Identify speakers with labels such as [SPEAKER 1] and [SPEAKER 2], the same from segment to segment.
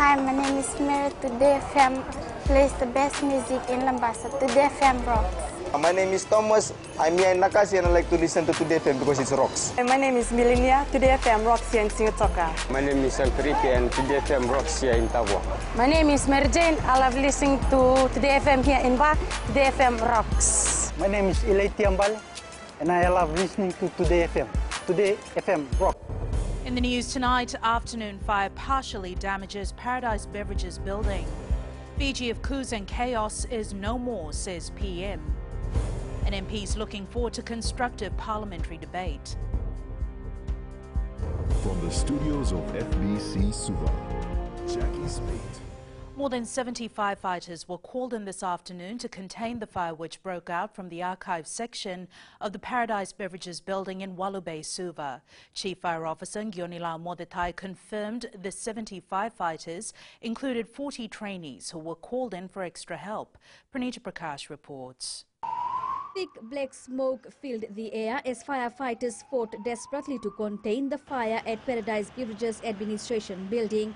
[SPEAKER 1] Hi, my name is Mary. Today FM plays the best music in Lambasa. Today FM rocks.
[SPEAKER 2] My name is Thomas. I'm here in Nakasi and I like to listen to Today FM because it rocks.
[SPEAKER 3] My name is Milenia. Today FM rocks here in Singapour.
[SPEAKER 4] My name is Alfripi and Today FM rocks here in Tabwa.
[SPEAKER 5] My name is Mary Jane. I love listening to Today FM here in Ba. Today FM rocks.
[SPEAKER 6] My name is Ilaiti Ambal and I love listening to Today FM. Today FM rocks.
[SPEAKER 7] In the news tonight, afternoon fire partially damages Paradise Beverages building. Fiji of coups and chaos is no more, says PM. And MPs looking forward to constructive parliamentary debate.
[SPEAKER 8] From the studios of FBC Suva, Jackie Smith.
[SPEAKER 7] More than 70 firefighters were called in this afternoon to contain the fire which broke out from the archives section of the Paradise Beverages building in Walubay, Suva. Chief Fire Officer Ngionila Modetai confirmed the 70 firefighters included 40 trainees who were called in for extra help. Pranita Prakash reports.
[SPEAKER 9] Thick black smoke filled the air as firefighters fought desperately to contain the fire at Paradise Beverages Administration building.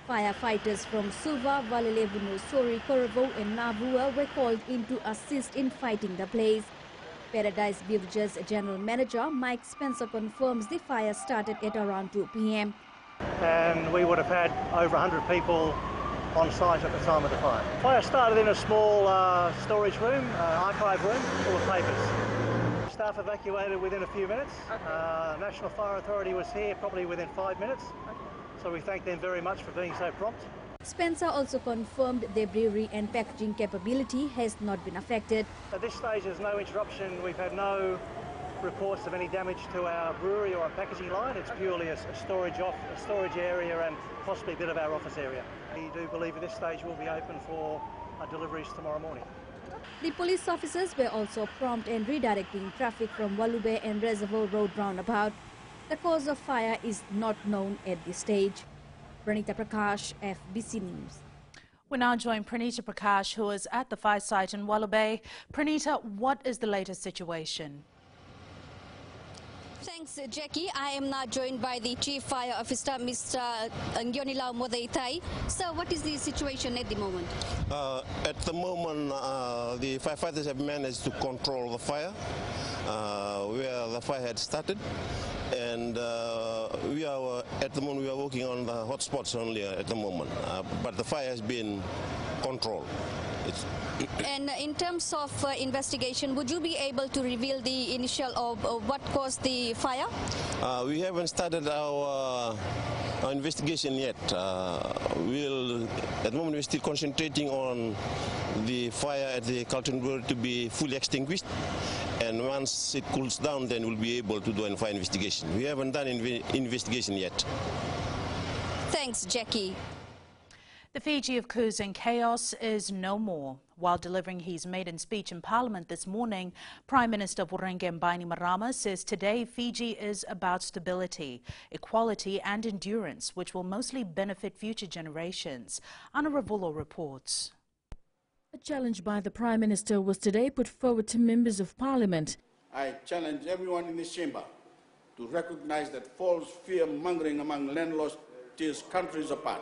[SPEAKER 9] Firefighters from Suva, Valelevuno, Sori, Koravo and Navua were called in to assist in fighting the blaze. Paradise Beverages General Manager Mike Spencer confirms the fire started at around 2 p.m.
[SPEAKER 6] And we would have had over 100 people on site at the time of the fire. Fire started in a small storage room, archive room, full of papers. Staff evacuated within a few minutes. National Fire Authority was here probably within 5 minutes. So we thank them very much for being so prompt.
[SPEAKER 9] Spencer also confirmed their brewery and packaging capability has not been affected.
[SPEAKER 6] At this stage there's no interruption. We've had no reports of any damage to our brewery or our packaging line. It's purely a storage area and possibly a bit of our office area. We do believe at this stage we'll be open for deliveries tomorrow morning.
[SPEAKER 9] The police officers were also prompt in redirecting traffic from Walubay and Reservoir Road roundabout. The cause of fire is not known at this stage. Pranita Prakash, FBC News.
[SPEAKER 7] We now join Pranita Prakash, who is at the fire site in Walubay. Pranita, what is the latest situation?
[SPEAKER 10] Thanks, Jackie. I am now joined by the Chief Fire Officer, Mr. Ngionila Modetai. Sir, what is the situation at the moment?
[SPEAKER 11] At the moment, the firefighters have managed to control the fire where the fire had started. And we are at the moment we are working on the hotspots only at the moment, but the fire has been controlled.
[SPEAKER 10] And in terms of investigation, would you be able to reveal the initial of what caused the fire?
[SPEAKER 11] We haven't started our investigation yet. At the moment we're still concentrating on the fire at the Carlton Brewery to be fully extinguished. And once it cools down, then we'll be able to do a fire investigation. We haven't done investigation yet.
[SPEAKER 10] Thanks, Jackie.
[SPEAKER 7] The Fiji of coups and chaos is no more. While delivering his maiden speech in Parliament this morning, Prime Minister Vorengen Bainimarama says today Fiji is about stability, equality and endurance, which will mostly benefit future generations. Anna Ravulo reports.
[SPEAKER 12] A challenge by the Prime Minister was today put forward to members of Parliament.
[SPEAKER 13] I challenge everyone in this chamber to recognize that false fear-mongering among landlords tears countries apart,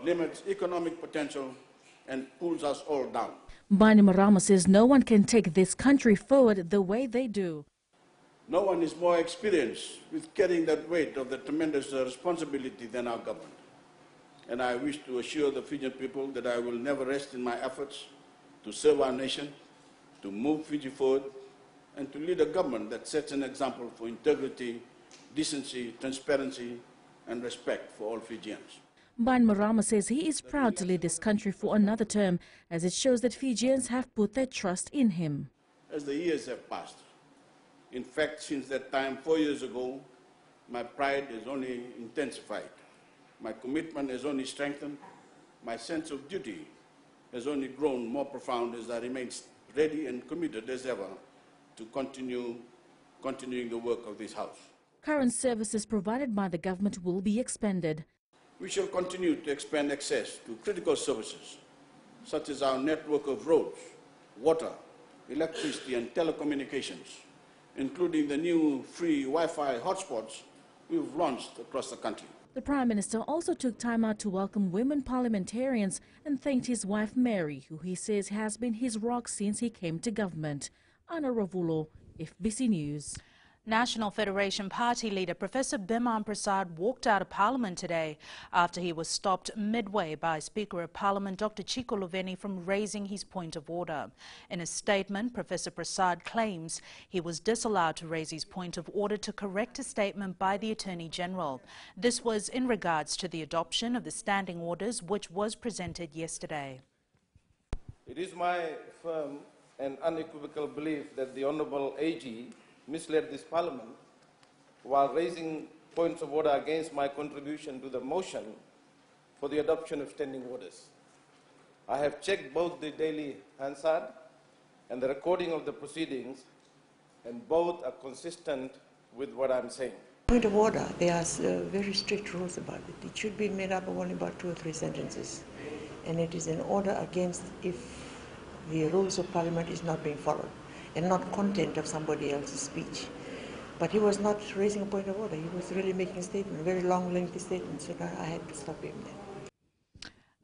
[SPEAKER 13] limits economic potential and pulls us all down.
[SPEAKER 12] Bainimarama says no one can take this country forward the way they do.
[SPEAKER 13] No one is more experienced with carrying that weight of the tremendous responsibility than our government. And I wish to assure the Fijian people that I will never rest in my efforts to serve our nation, to move Fiji forward, and to lead a government that sets an example for integrity, decency, transparency, and respect for all Fijians.
[SPEAKER 12] Bainimarama says he is proud to lead this country for another term, as it shows that Fijians have put their trust in him.
[SPEAKER 13] As the years have passed, in fact, since that time 4 years ago, my pride has only intensified. My commitment has only strengthened. My sense of duty has only grown more profound as I remain ready and committed as ever to continuing the work of this House.
[SPEAKER 12] Current services provided by the government will be expanded.
[SPEAKER 13] We shall continue to expand access to critical services, such as our network of roads, water, electricity and telecommunications, including the new free Wi-Fi hotspots we've launched across the country.
[SPEAKER 12] The Prime Minister also took time out to welcome women parliamentarians and thanked his wife Mary, who he says has been his rock since he came to government. Anna Ravulo, FBC News.
[SPEAKER 7] National Federation Party leader Professor Biman Prasad walked out of Parliament today after he was stopped midway by Speaker of Parliament Dr. Chico Luveni from raising his point of order. In a statement, Professor Prasad claims he was disallowed to raise his point of order to correct a statement by the Attorney General. This was in regards to the adoption of the standing orders which was presented yesterday.
[SPEAKER 14] It is my firm and unequivocal belief that the Honourable AG misled this Parliament while raising points of order against my contribution to the motion for the adoption of standing orders. I have checked both the daily Hansard and the recording of the proceedings, and both are consistent with what I'm saying.
[SPEAKER 15] Point of order, there are very strict rules about it. It should be made up of only about 2 or 3 sentences, and it is an order against if the rules of Parliament is not being followed, and not content of somebody else's speech. But he was not raising a point of order. He was really making a statement, a very long, lengthy statement, so I had to stop him there.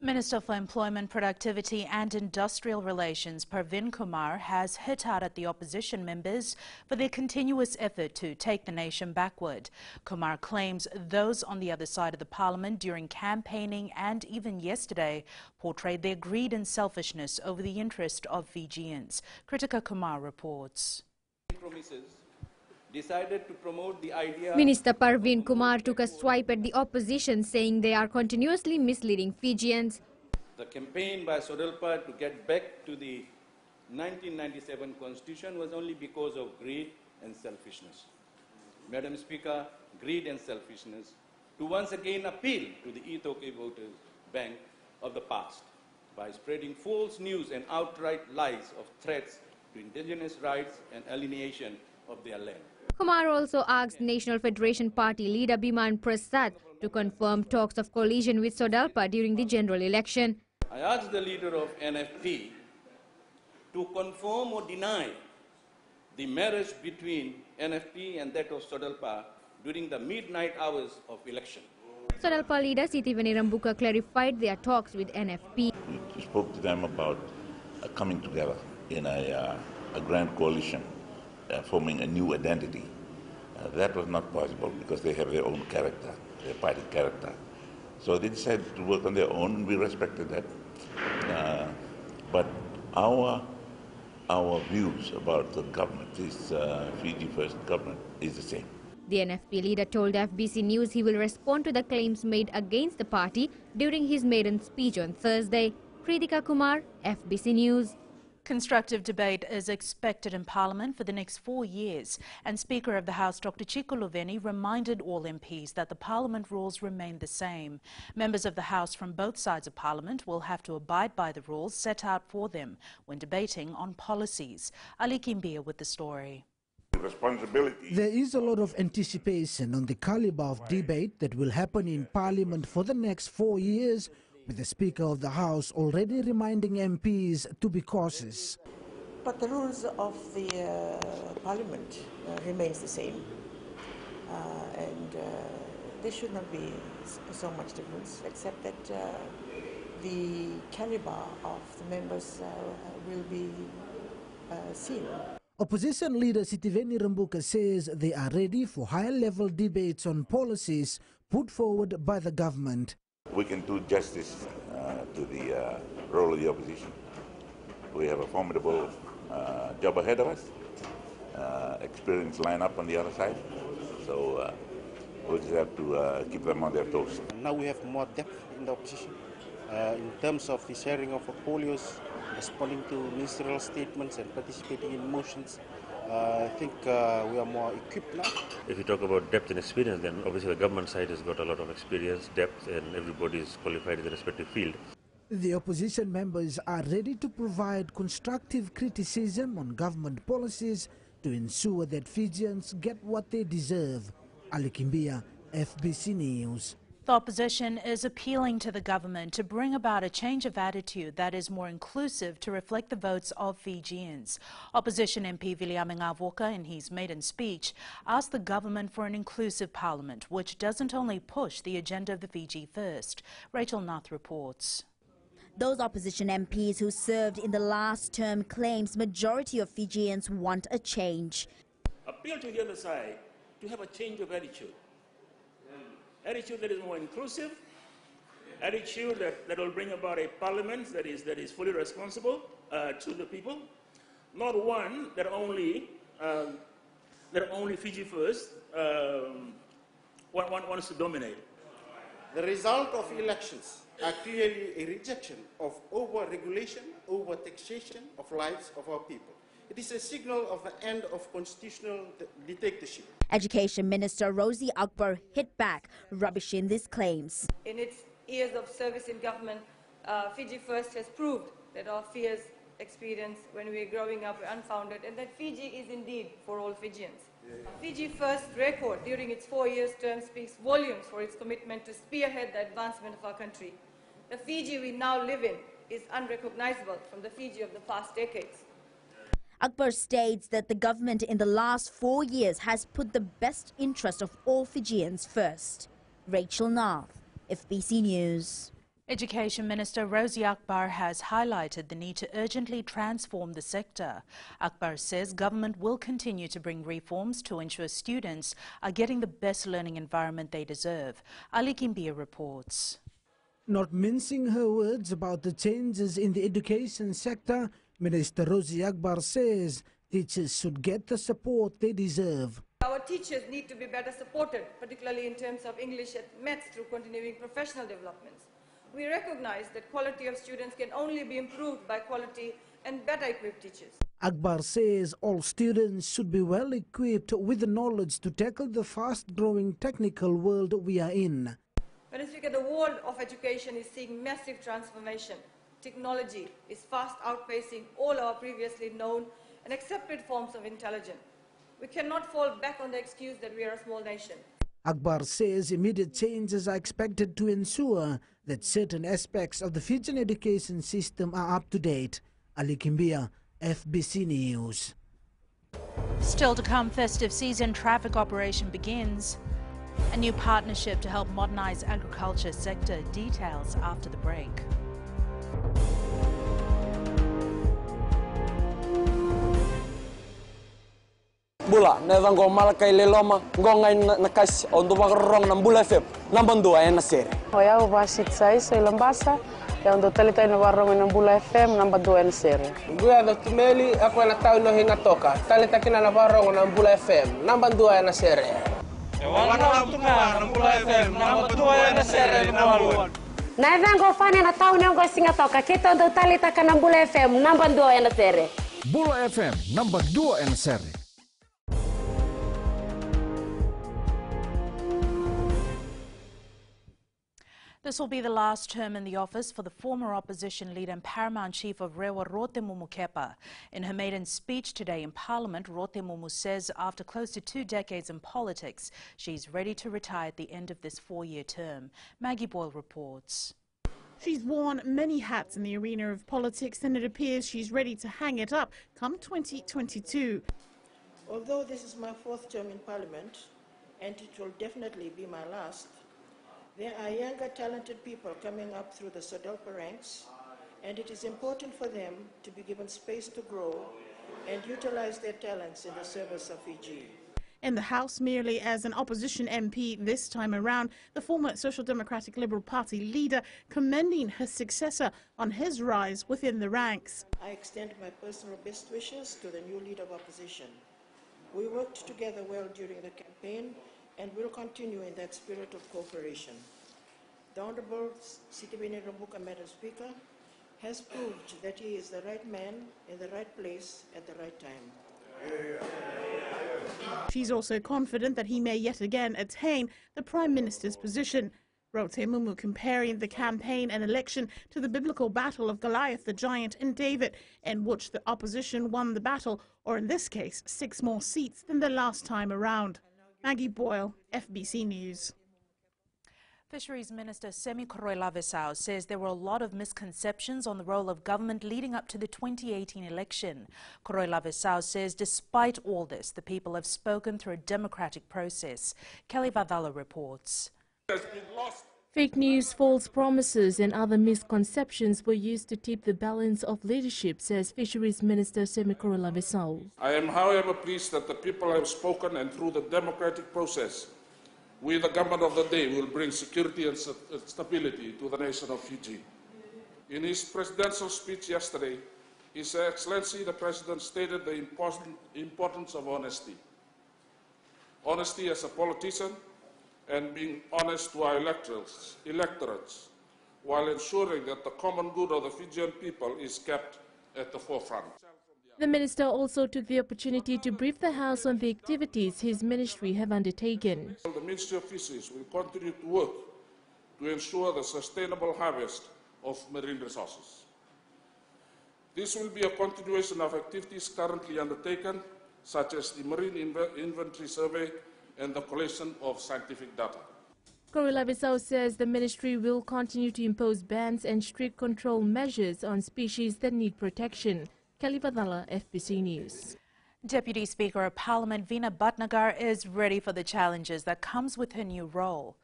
[SPEAKER 7] Minister for Employment, Productivity and Industrial Relations Parveen Kumar has hit out at the opposition members for their continuous effort to take the nation backward. Kumar claims those on the other side of the parliament during campaigning and even yesterday portrayed their greed and selfishness over the interest of Fijians. Kritika Kumar reports.
[SPEAKER 14] Decided to promote the idea.
[SPEAKER 16] Minister Parveen Kumar took a swipe at the opposition, saying they are continuously misleading Fijians.
[SPEAKER 14] The campaign by Sodelpa to get back to the 1997 constitution was only because of greed and selfishness. Madam Speaker, greed and selfishness to once again appeal to the Itoke voters bank of the past by spreading false news and outright lies of threats to indigenous rights and alienation of their land.
[SPEAKER 16] Kumar also asked National Federation Party leader Biman Prasad to confirm talks of coalition with Sodelpa during the general election.
[SPEAKER 14] I asked the leader of NFP to confirm or deny the marriage between NFP and that of Sodelpa during the midnight hours of election.
[SPEAKER 16] Sodelpa leader Sitiveni Rambuka clarified their talks with NFP.
[SPEAKER 17] We spoke to them about coming together in a grand coalition. Forming a new identity. That was not possible because they have their own character, their party character. So they decided to work on their own, and we respected that. But our views about the government, this Fiji First government, is the same.
[SPEAKER 16] The NFP leader told FBC News he will respond to the claims made against the party during his maiden speech on Thursday. Kritika Kumar, FBC News.
[SPEAKER 7] Constructive debate is expected in Parliament for the next 4 years, and Speaker of the House Dr. Chico Luveni reminded all MPs that the Parliament rules remain the same. Members of the House from both sides of Parliament will have to abide by the rules set out for them when debating on policies. Ali Kimbia with the story.
[SPEAKER 18] There is a lot of anticipation on the calibre of debate that will happen in Parliament for the next 4 years, with the Speaker of the House already reminding MPs to be cautious.
[SPEAKER 15] But the rules of the Parliament remains the same, and there should not be so much difference, except that the calibre of the members will be seen.
[SPEAKER 18] Opposition leader Sitiveni Rambuka says they are ready for higher-level debates on policies put forward by the government.
[SPEAKER 17] We can do justice to the role of the opposition. We have a formidable job ahead of us, experienced lineup on the other side, so we just have to keep them on their toes.
[SPEAKER 19] Now we have more depth in the opposition in terms of the sharing of portfolios, responding to ministerial statements and participating in motions. I think we are more equipped now.
[SPEAKER 20] If you talk about depth and experience, then obviously the government side has got a lot of experience, depth, and everybody is qualified in the respective field.
[SPEAKER 18] The opposition members are ready to provide constructive criticism on government policies to ensure that Fijians get what they deserve. Ali Kimbia, FBC News.
[SPEAKER 7] The opposition is appealing to the government to bring about a change of attitude that is more inclusive to reflect the votes of Fijians. Opposition MP Viliame Ngavoka, in his maiden speech, asked the government for an inclusive parliament, which doesn't only push the agenda of the Fiji First. Rachel Nath reports.
[SPEAKER 21] Those opposition MPs who served in the last term claims majority of Fijians want a change.
[SPEAKER 22] Appeal to the other side to have a change of attitude. Attitude that is more inclusive, attitude that will bring about a parliament that is fully responsible to the people, not one that only Fiji First wants to dominate.
[SPEAKER 19] The result of elections are clearly a rejection of over-regulation, over-taxation of lives of our people. It is a signal of the end of constitutional dictatorship.
[SPEAKER 21] Education Minister Rosie Akbar hit back, rubbishing these claims.
[SPEAKER 23] In its years of service in government, Fiji First has proved that our fears experienced when we were growing up were unfounded, and that Fiji is indeed for all Fijians. Fiji First record during its 4 years term speaks volumes for its commitment to spearhead the advancement of our country. The Fiji we now live in is unrecognizable from the Fiji of the past decades.
[SPEAKER 21] Akbar states that the government in the last 4 years has put the best interest of all Fijians first. Rachel Nath, FBC News.
[SPEAKER 7] Education Minister Rosie Akbar has highlighted the need to urgently transform the sector. Akbar says government will continue to bring reforms to ensure students are getting the best learning environment they deserve. Ali Kimbia reports.
[SPEAKER 18] Not mincing her words about the changes in the education sector, Minister Rosie Akbar says teachers should get the support they deserve.
[SPEAKER 23] Our teachers need to be better supported, particularly in terms of English and maths through continuing professional developments. We recognize that quality of students can only be improved by quality and better equipped teachers.
[SPEAKER 18] Akbar says all students should be well equipped with the knowledge to tackle the fast-growing technical world we are in.
[SPEAKER 23] When I speak of the world of education is seeing massive transformation. Technology is fast outpacing all our previously known and accepted forms of intelligence. We cannot fall back on the excuse that we are a small nation.
[SPEAKER 18] Akbar says immediate changes are expected to ensure that certain aspects of the Fijian education system are up to date. Ali Kimbia, FBC News.
[SPEAKER 7] Still to come, festive season traffic operation begins. A new partnership to help modernize agriculture sector, details after the break.
[SPEAKER 24] Bula, nevang gomal kay leloma, ngongai nakas untuk makarong ng Bula FM, nambang dua yan na sere.
[SPEAKER 3] Hoya ubasit sai sa Lambasa, ya untuk talita na warong ng Bula FM, nambang dua yan na sere.
[SPEAKER 25] Guya do tumeli, ako na tao no hinga toka, talita kina na warong ng Bula FM, nambang dua yan na sere.
[SPEAKER 26] Warong tunga ng Bula FM, nambang dua yan na sere nawaluan.
[SPEAKER 5] Nevang go fani na tao no go singa toka, kita untuk talita ka ng Bula FM, nambang dua yan na sere.
[SPEAKER 8] Bula FM, nambang dua yan na sere.
[SPEAKER 7] This will be the last term in the office for the former opposition leader and paramount chief of Rewa, Rote Mumukepa. In her maiden speech today in Parliament, Rote Mumu says after close to 2 decades in politics, she's ready to retire at the end of this 4-year term. Maggie Boyle reports.
[SPEAKER 27] She's worn many hats in the arena of politics, and it appears she's ready to hang it up come 2022.
[SPEAKER 28] Although this is my 4th term in Parliament, and it will definitely be my last, there are younger, talented people coming up through the SODELPA ranks, and it is important for them to be given space to grow and utilize their talents in the service of Fiji.
[SPEAKER 27] In the House, merely as an opposition MP this time around, the former Social Democratic Liberal Party leader commending her successor on his rise within the ranks.
[SPEAKER 28] I extend my personal best wishes to the new leader of opposition. We worked together well during the campaign, and will continue in that spirit of cooperation. The Honourable Sitiveni Rambuka, Madam Speaker, has proved that he is the right man in the right place at the right time.
[SPEAKER 27] She's also confident that he may yet again attain the Prime Minister's position. Rote Mumu comparing the campaign and election to the biblical battle of Goliath the giant and David, in which the opposition won the battle, or in this case, 6 more seats than the last time around. Maggie Boyle, FBC News.
[SPEAKER 7] Fisheries Minister Semi Koroilavesau says there were a lot of misconceptions on the role of government leading up to the 2018 election. Koroilavesau says despite all this, the people have spoken through a democratic process. Kelly Vadala reports.
[SPEAKER 1] Fake news, false promises and other misconceptions were used to tip the balance of leadership, says Fisheries Minister Semi Koroilavesau.
[SPEAKER 2] I am, however, pleased that the people have spoken, and through the democratic process, we, the government of the day, will bring security and stability to the nation of Fiji. In his presidential speech yesterday, His Excellency the President stated the importance of honesty. Honesty as a politician and being honest to our electorates, while ensuring that the common good of the Fijian people is kept at the forefront.
[SPEAKER 1] The minister also took the opportunity to brief the House on the activities his ministry have undertaken.
[SPEAKER 2] The Ministry of Fisheries will continue to work to ensure the sustainable harvest of marine resources. This will be a continuation of activities currently undertaken, such as the marine inventory survey and the collection of scientific data.
[SPEAKER 1] Koroilavesau says the ministry will continue to impose bans and strict control measures on species that need protection. Kelly Vadala, FBC News.
[SPEAKER 7] Deputy Speaker of Parliament Veena Bhatnagar is ready for the challenges that comes with her new role.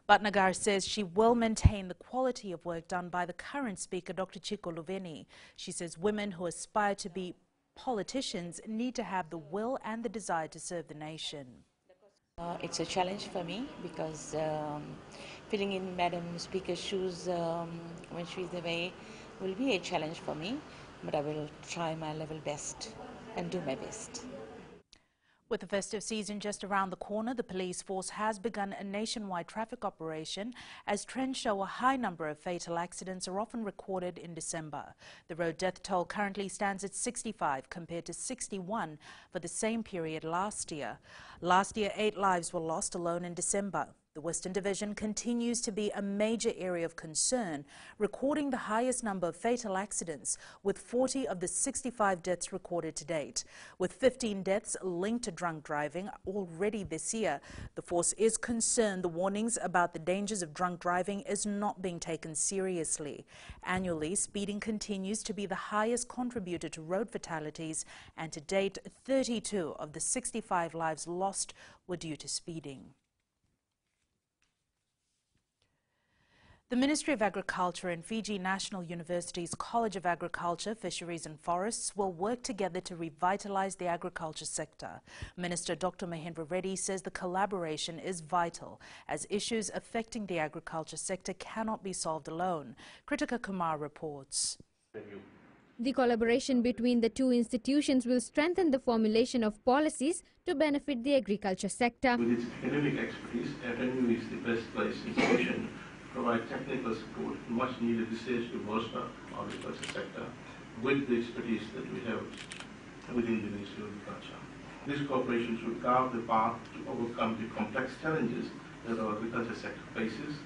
[SPEAKER 7] Bhatnagar says she will maintain the quality of work done by the current Speaker, Dr. Chiko Luveni. She says women who aspire to be politicians need to have the will and the desire to serve the nation.
[SPEAKER 4] It's a challenge for me because filling in Madam Speaker's shoes when she's away will be a challenge for me, but I will try my level best and do my best.
[SPEAKER 7] With the festive season just around the corner, the police force has begun a nationwide traffic operation as trends show a high number of fatal accidents are often recorded in December. The road death toll currently stands at 65 compared to 61 for the same period last year. Last year, 8 lives were lost alone in December. The Western Division continues to be a major area of concern, recording the highest number of fatal accidents, with 40 of the 65 deaths recorded to date. With 15 deaths linked to drunk driving already this year, the force is concerned the warnings about the dangers of drunk driving is not being taken seriously. Annually, speeding continues to be the highest contributor to road fatalities, and to date, 32 of the 65 lives lost were due to speeding. The Ministry of Agriculture and Fiji National University's College of Agriculture, Fisheries and Forests will work together to revitalise the agriculture sector. Minister Dr. Mahendra Reddy says the collaboration is vital as issues affecting the agriculture sector cannot be solved alone. Kritika Kumar reports.
[SPEAKER 16] The collaboration between the two institutions will strengthen the formulation of policies to benefit the agriculture sector.
[SPEAKER 6] With its academic expertise, FNU is the best placed institution provide technical support and much needed research to bolster our agriculture sector with the expertise that we have within the Ministry of Agriculture. This cooperation should carve the path to overcome the complex challenges that our agriculture sector faces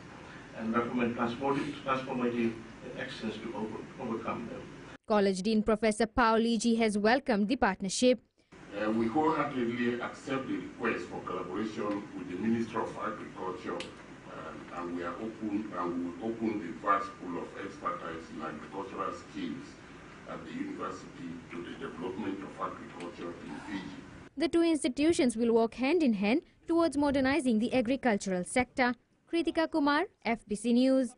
[SPEAKER 6] and recommend transformative actions to overcome them.
[SPEAKER 16] College Dean Professor Paoligi has welcomed the partnership.
[SPEAKER 9] We wholeheartedly accept the request for collaboration with the Ministry of Agriculture, and we are open and we will open the vast pool of expertise in agricultural skills at the university to the development of agriculture in Fiji.
[SPEAKER 16] The two institutions will work hand in hand towards modernizing the agricultural sector. Kritika Kumar, FBC News.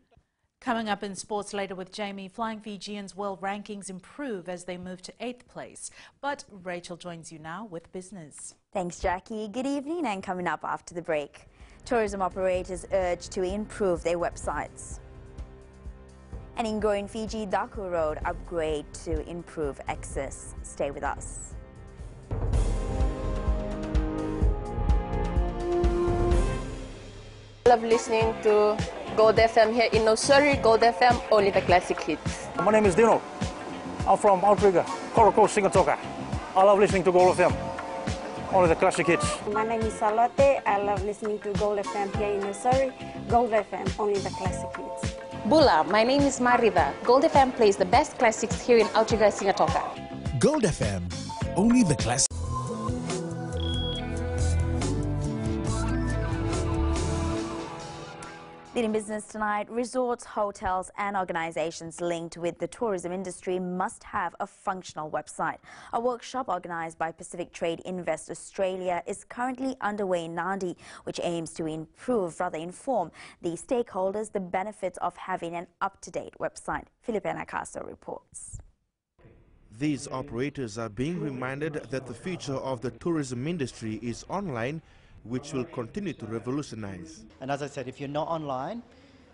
[SPEAKER 7] Coming up in sports later with Jamie, Flying Fijians' world rankings improve as they move to 8th place. But Rachel joins you now with business.
[SPEAKER 21] Thanks, Jackie. Good evening, and coming up after the break, tourism operators urge to improve their websites. And in Growing Fiji, Daku Road upgrade to improve access. Stay with us.
[SPEAKER 10] I love listening to Gold FM here in Nosuri. Gold FM, only the classic hits.
[SPEAKER 11] My name is Dino. I'm from Outrigger, Koroko, Singatoka. I love listening to Gold FM, only the classic hits.
[SPEAKER 13] My name is Salote. I love listening to Gold FM here in Nosuri. Gold FM, only the classic hits.
[SPEAKER 29] Bula, my name is Marida. Gold FM plays the best classics here in Outrigger, Singatoka.
[SPEAKER 30] Gold FM, only the classic.
[SPEAKER 21] Leading business tonight, resorts, hotels and organizations linked with the tourism industry must have a functional website. A workshop organized by Pacific Trade Invest Australia is currently underway in Nadi, which aims to inform the stakeholders the benefits of having an up-to-date website. Filipina Castro reports.
[SPEAKER 12] These operators are being reminded that the future of the tourism industry is online, which will continue to revolutionize.
[SPEAKER 14] And as I said, if you're not online,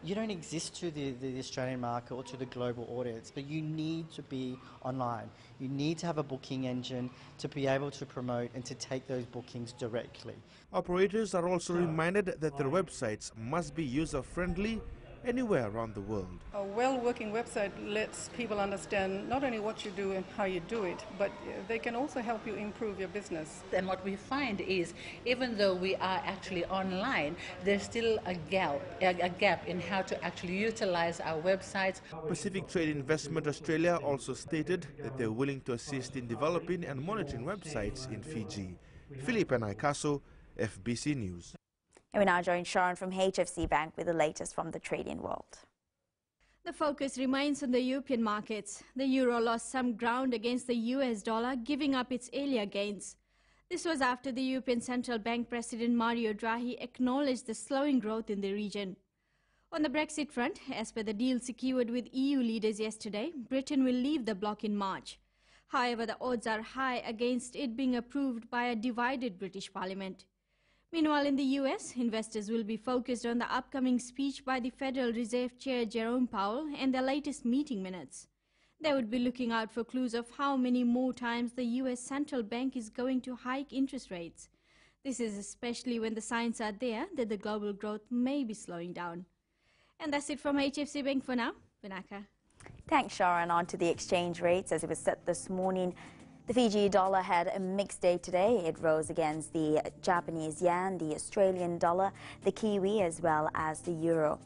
[SPEAKER 14] you don't exist to the Australian market or to the global audience, but you need to be online. You need to have a booking engine to be able to promote and to take those bookings directly.
[SPEAKER 12] Operators are also reminded that their websites must be user-friendly anywhere around the world.
[SPEAKER 15] A well-working website lets people understand not only what you do and how you do it, but they can also help you improve your business.
[SPEAKER 17] And what we find is, even though we are actually online, there's still a gap in how to actually utilize our websites.
[SPEAKER 12] Pacific Trade Investment Australia also stated that they're willing to assist in developing and monitoring websites in Fiji. Filipina Castro, FBC News.
[SPEAKER 21] And we now join Sharon from HFC Bank with the latest from the trading world.
[SPEAKER 18] The focus remains on the European markets. The euro lost some ground against the US dollar, giving up its earlier gains. This was after the European Central Bank President Mario Draghi acknowledged the slowing growth in the region. On the Brexit front, as per the deal secured with EU leaders yesterday, Britain will leave the bloc in March. However, the odds are high against it being approved by a divided British Parliament. Meanwhile, in the US, investors will be focused on the upcoming speech by the Federal Reserve Chair Jerome Powell and the latest meeting minutes. They would be looking out for clues of how many more times the US Central Bank is going to hike interest rates. This is especially when the signs are there that the global growth may be slowing down. And that's it from HFC Bank for now. Vinaka.
[SPEAKER 21] Thanks, Sharon. On to the exchange rates as it was set this morning. The Fiji dollar had a mixed day today. It rose against the Japanese yen, the Australian dollar, the Kiwi, as well as the euro.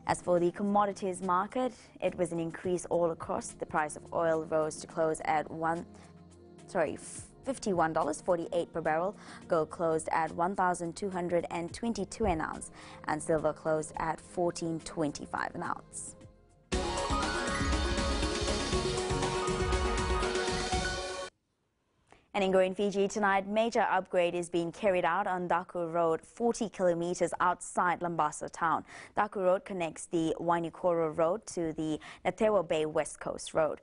[SPEAKER 21] As for the commodities market, it was an increase all across. The price of oil rose to close at $51.48 per barrel. Gold closed at $1,222 an ounce, and silver closed at $14.25 an ounce. And in Growing Fiji tonight, major upgrade is being carried out on Daku Road, 40 kilometers outside Lambasa town. Daku Road connects the Wainikoro Road to the Natewa Bay West Coast Road.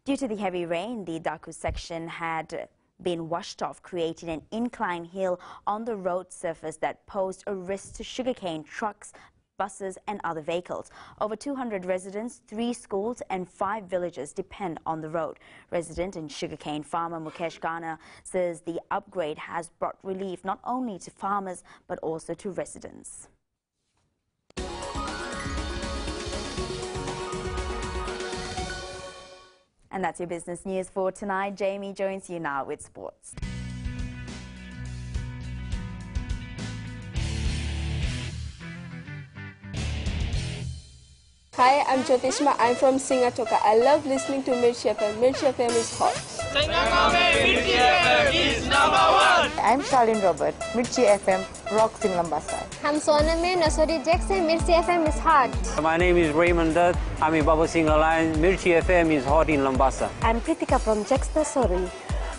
[SPEAKER 21] Due to the heavy rain, the Daku section had been washed off, creating an incline hill on the road surface that posed a risk to sugarcane trucks, buses and other vehicles. Over 200 residents, 3 schools and 5 villages depend on the road. Resident and sugarcane farmer Mukesh Garner says the upgrade has brought relief not only to farmers but also to residents. And that's your business news for tonight. Jamie joins you now with sports.
[SPEAKER 19] Hi, I'm Jyotishma. I'm from Singatoka. I love listening to Mirchi FM. Mirchi FM is hot.
[SPEAKER 26] Mirchi FM is #1.
[SPEAKER 20] I'm Charlene Robert. Mirchi FM rocks in Lambasa.
[SPEAKER 22] I'm Soname Nasori Jackson. Mirchi FM is hot.
[SPEAKER 23] My name is Raymond Dutt. I'm in Baba Singh Alliance. Mirchi FM is hot in Lambasa.
[SPEAKER 24] I'm Pritika from Jax Nasori.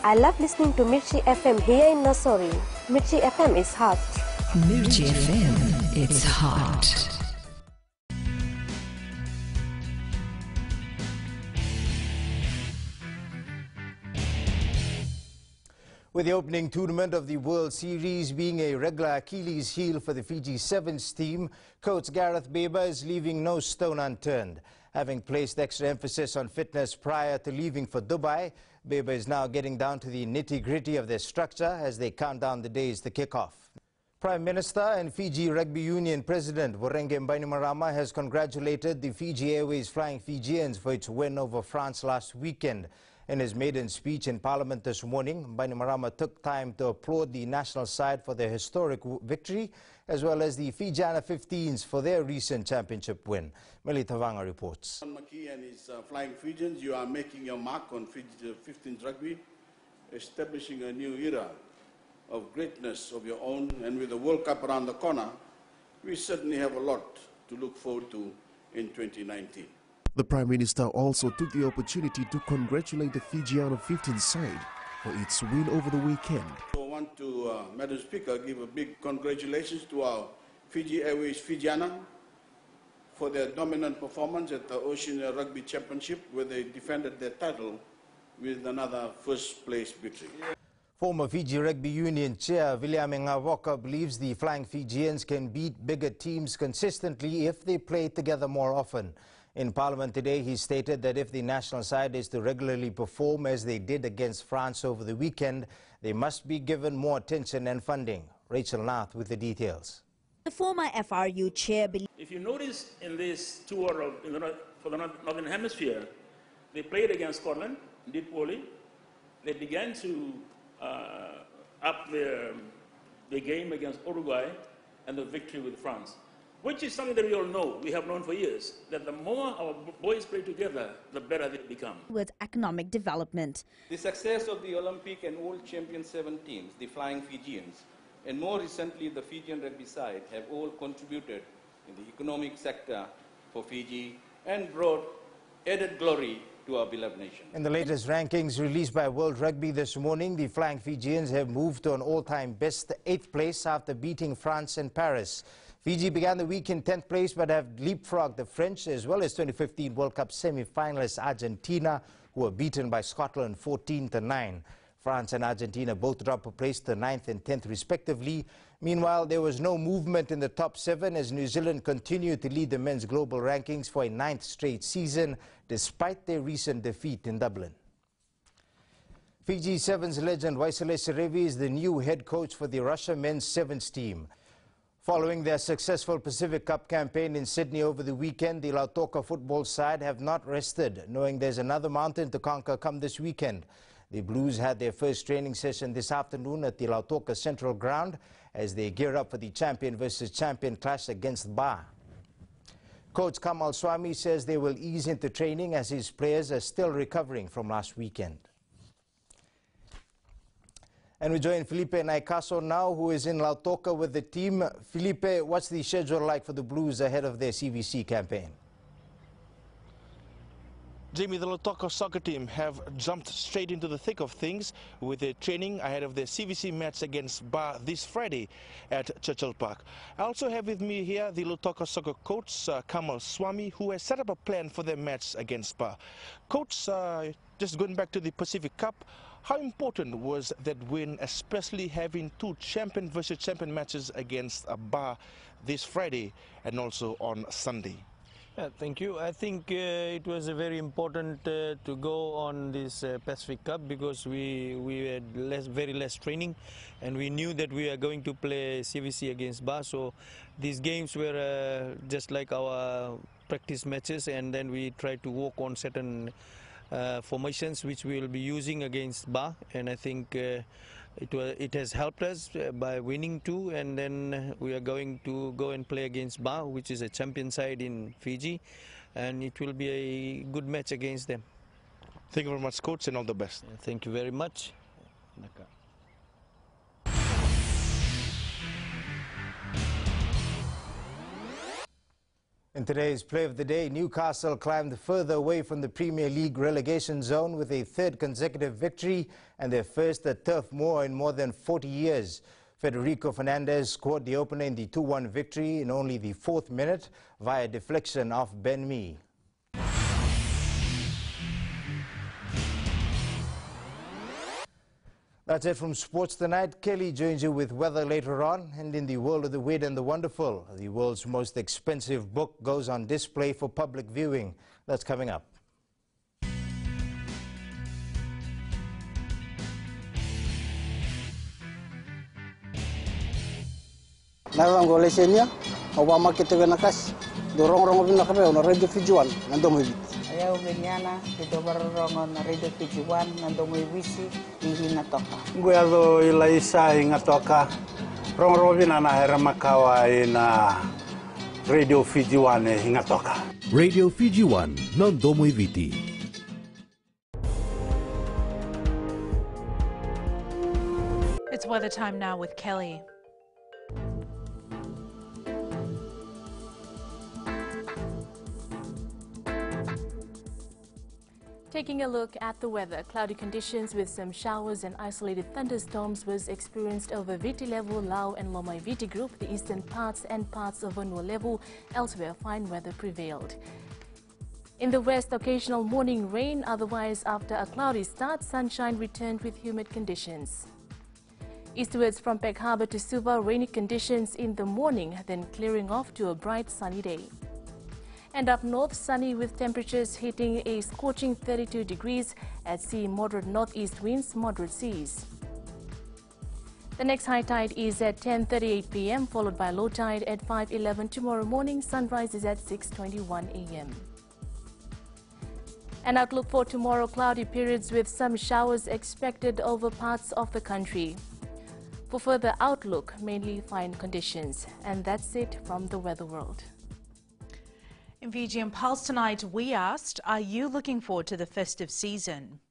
[SPEAKER 24] I love listening to Mirchi FM here in Nasori. Mirchi FM is hot.
[SPEAKER 31] Mirchi FM, it's hot.
[SPEAKER 32] With the opening tournament of the World Series being a regular Achilles heel for the Fiji Sevens team, coach Gareth Baber is leaving no stone unturned. Having placed extra emphasis on fitness prior to leaving for Dubai, Baber is now getting down to the nitty-gritty of their structure as they count down the days to kick off. Prime Minister and Fiji Rugby Union President Vorenge Bainimarama has congratulated the Fiji Airways Flying Fijians for its win over France last weekend. In his maiden speech in Parliament this morning, Bainimarama took time to applaud the national side for their historic victory, as well as the Fijiana 15s for their recent championship win. Meli Tavanga reports.
[SPEAKER 33] Maki and his Flying Fijians, you are making your mark on Fiji 15th rugby, establishing a new era of greatness of your own, and with the World Cup around the corner, we certainly have a lot to look forward to in 2019.
[SPEAKER 1] The Prime Minister also took the opportunity to congratulate the Fijiano 15 side for its win over the weekend.
[SPEAKER 33] I want to, Madam Speaker, give a big congratulations to our Fiji Airways Fijiana for their dominant performance at the Oceania Rugby Championship, where they defended their title with another first-place victory.
[SPEAKER 32] Former Fiji Rugby Union Chair William Ngavoka believes the Flying Fijians can beat bigger teams consistently if they play together more often. In Parliament today, he stated that if the national side is to regularly perform as they did against France over the weekend, they must be given more attention and funding. Rachel Nath with the details.
[SPEAKER 2] The former FRU chair believes...
[SPEAKER 3] If you notice in this tour for the Northern Hemisphere, they played against Scotland, did poorly. They began to up their game against Uruguay and the victory with France, which is something that we all know, we have known for years, that the more our boys play together, the better they become.
[SPEAKER 2] With economic development.
[SPEAKER 4] The success of the Olympic and World Champion 7 teams, the Flying Fijians, and more recently the Fijian rugby side, have all contributed in the economic sector for Fiji and brought added glory to our beloved nation.
[SPEAKER 32] In the latest rankings released by World Rugby this morning, the Flying Fijians have moved to an all-time best 8th place after beating France and Paris. Fiji began the week in 10th place but have leapfrogged the French as well as 2015 World Cup semi-finalists Argentina, who were beaten by Scotland 14-9. France and Argentina both dropped a place to 9th and 10th respectively. Meanwhile, there was no movement in the top 7 as New Zealand continued to lead the men's global rankings for a 9th straight season despite their recent defeat in Dublin. Fiji Sevens legend Waisale Serevi is the new head coach for the Russia men's Sevens team. Following their successful Pacific Cup campaign in Sydney over the weekend, the Lautoka football side have not rested, knowing there's another mountain to conquer come this weekend. The Blues had their first training session this afternoon at the Lautoka Central Ground as they gear up for the champion versus champion clash against Ba. Coach Kamal Swami says they will ease into training as his players are still recovering from last weekend. And we join Felipe Naikaso now, who is in Lautoka with the team. Felipe, what's the schedule like for the Blues ahead of their CVC campaign?
[SPEAKER 12] Jamie, the Lautoka soccer team have jumped straight into the thick of things with their training ahead of their CVC match against Ba this Friday at Churchill Park. I also have with me here the Lautoka soccer coach, Kamal Swami, who has set up a plan for their match against Ba. Coach, just going back to the Pacific Cup, how important was that win, especially having 2 champion versus champion matches against Ba this Friday and also on Sunday?
[SPEAKER 5] Yeah, thank you. I think it was very important to go on this Pacific Cup because we had very less training and we knew that we are going to play CVC against Ba. So these games were just like our practice matches, and then we tried to work on certain formations which we will be using against Ba, and I think it has helped us by winning 2, and then we are going to go and play against Ba, which is a champion side in Fiji, and it will be a good match against them.
[SPEAKER 12] Thank you very much, coach, and all the best.
[SPEAKER 5] Thank you very much.
[SPEAKER 32] In today's Play of the Day, Newcastle climbed further away from the Premier League relegation zone with a 3rd consecutive victory and their first at Turf Moor in more than 40 years. Federico Fernandez scored the opener in the 2-1 victory in only the 4th minute via deflection off Ben Mee. That's it from sports tonight. Kelly joins you with weather later on. And in the world of the weird and the wonderful, the world's most expensive book goes on display for public viewing. That's coming up.
[SPEAKER 6] Radio Fijuan
[SPEAKER 7] Ayaw Vinyana, dito barongon Radio Fijuan, nandomoy wisi, hingatoka.
[SPEAKER 6] Guado ilaisa hingatoka. Rong Robina na Heramakawa na Radio Fijuan hingatoka.
[SPEAKER 30] Radio Fijuan, nandomoy viti.
[SPEAKER 8] It's weather time now with Kelly.
[SPEAKER 9] Taking a look at the weather, cloudy conditions with some showers and isolated thunderstorms was experienced over Viti level, Lau and Lomai Viti group, the eastern parts and parts of Vanua level. Elsewhere, fine weather prevailed. In the west, occasional morning rain. Otherwise, after a cloudy start, sunshine returned with humid conditions. Eastwards from Peck Harbour to Suva, rainy conditions in the morning, then clearing off to a bright sunny day. And up north, sunny with temperatures hitting a scorching 32 degrees. At sea, moderate northeast winds, moderate seas. The next high tide is at 10:38 p.m. followed by low tide at 5:11 tomorrow morning. Sunrise is at 6:21 a.m. An outlook for tomorrow, cloudy periods with some showers expected over parts of the country. For further outlook, mainly fine conditions. And that's it from the Weather World.
[SPEAKER 8] In Fiji and Pulse tonight, we asked, are you looking forward to the festive season?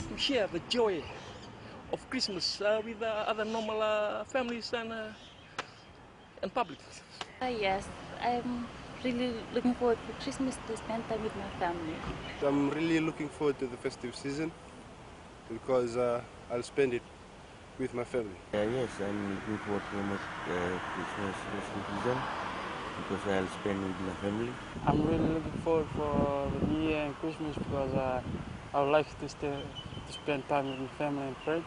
[SPEAKER 26] To share the joy of Christmas with other normal families and public.
[SPEAKER 10] Yes, I'm really looking forward to Christmas to spend time with my family.
[SPEAKER 11] I'm really looking forward to the festive season because I'll spend it with my family.
[SPEAKER 13] Yes, I'm looking forward to Christmas season because I'll spend with my family.
[SPEAKER 14] I'm really looking forward for the New Year and Christmas because I would like to spend time with my family and friends.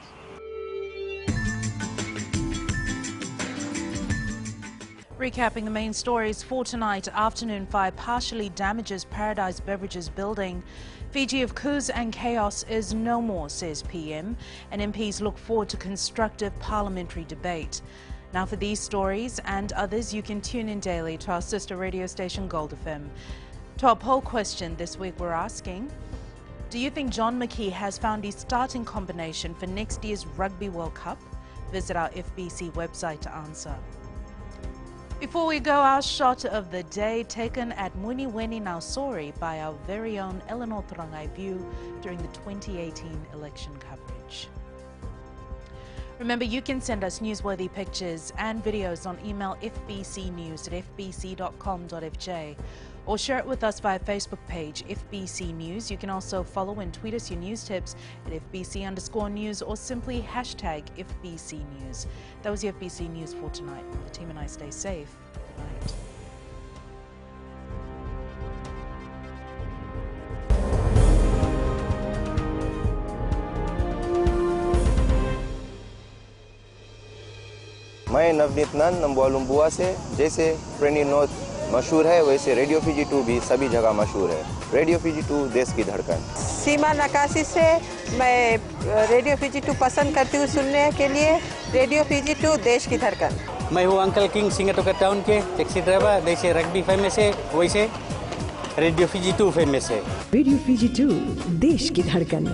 [SPEAKER 8] Recapping the main stories for tonight, afternoon fire partially damages Paradise Beverages building. Fiji of coups and chaos is no more, says PM, and MPs look forward to constructive parliamentary debate. Now for these stories and others, you can tune in daily to our sister radio station Gold FM. To our poll question this week, we're asking, do you think John McKee has found his starting combination for next year's Rugby World Cup? Visit our FBC website to answer. Before we go, our shot of the day taken at Muniweni Nausori by our very own Eleanor Tarangai View during the 2018 election coverage. Remember, you can send us newsworthy pictures and videos on email fbcnews@fbc.com.fj or share it with us via Facebook page FBC News. You can also follow and tweet us your news tips at FBC_news or simply hashtag FBC News. That was the FBC News for tonight. The team and I stay safe. Good night.
[SPEAKER 15] मैं नवनीत नंद नंबुआ से जैसे फ्रेंडी note मशहूर है वैसे radio Fiji 2 भी सभी जगह मशहूर है। रेडियो फीजी 2 देश की धड़कन।
[SPEAKER 16] सीमा नकाशी से मैं रेडियो फीजी 2 पसंद करती हूँ सुनने के लिए। रेडियो फीजी 2 देश की धड़कन।
[SPEAKER 17] मैं हूँ अंकल किंग सिंगाटोका टाउन के टैक्सी ड्राइवर। जैसे रग्बी फेमस है वैसे रेडियो फीजी 2 फेमस है।
[SPEAKER 31] रेडियो फीजी 2 देश की धड़कन।